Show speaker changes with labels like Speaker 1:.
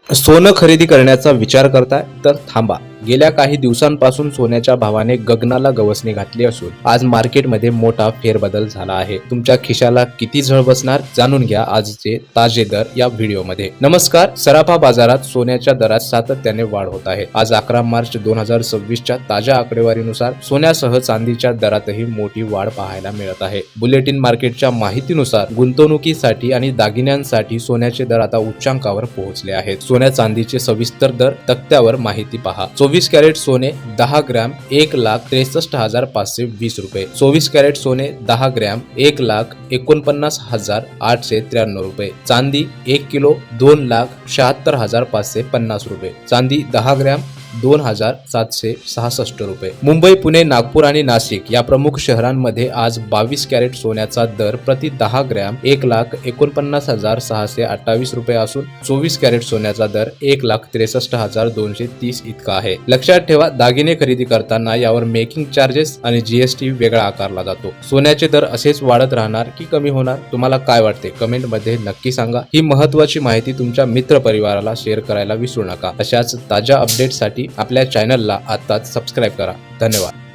Speaker 1: सोनं खरेदी करण्याचा विचार करताय तर थांबा. गेल्या काही दिवसांपासून सोन्याच्या भावाने गगनाला गवसणी घातली असून आज मार्केटमध्ये मोठा फेरबदल झाला आहे. तुमच्या खिशाला किती झळ बसणार जाणून घ्या आजचे ताजे दर या व्हिडिओमध्ये. नमस्कार. सराफा बाजारात सोन्याच्या दरात सातत्याने वाढ होत आहे. आज 11 मार्च 2026च्या ताज्या आकडेवारीनुसार सोन्यासह चांदीच्या दरातही मोठी वाढ पाहायला मिळत आहे. बुलेटिन मार्केटच्या माहितीनुसार गुंतवणुकीसाठी आणि दागिन्यांसाठी सोन्याचे दर आता उच्चांकावर पोहोचले आहेत. सोन्या चांदीचे सविस्तर दर तक्त्यावर माहिती पहा. 24 कॅरेट सोने 10 ग्रॅम 1,63,520 रुपये. 24 कॅरेट सोने 10 ग्रॅम 1,49,893 रुपये. चांदी 1 किलो 2,76,550 रुपये. चांदी 10 ग्रॅम 2,766 रुपये. मुंबई, पुणे, नागपूर आणि नाशिक या प्रमुख शहरांमध्ये आज 22 कॅरेट सोन्याचा दर प्रति 10 ग्रॅम 1,49,628 रुपये असून 24 कॅरेट सोन्याचा दर 1,63,230 इतका आहे. लक्षात ठेवा, दागिने खरेदी करताना यावर मेकिंग चार्जेस आणि जीएसटी वेगळा आकारला जातो. सोन्याचे दर असेच वाढत राहणार की कमी होणार, तुम्हाला काय वाटते कमेंट मध्ये नक्की सांगा. ही महत्त्वाची माहिती तुमच्या मित्र परिवाराला शेअर करायला विसरू नका. अशाच ताज्या अपडेटसाठी आपल्या चॅनलला आताच सबस्क्राईब करा. धन्यवाद.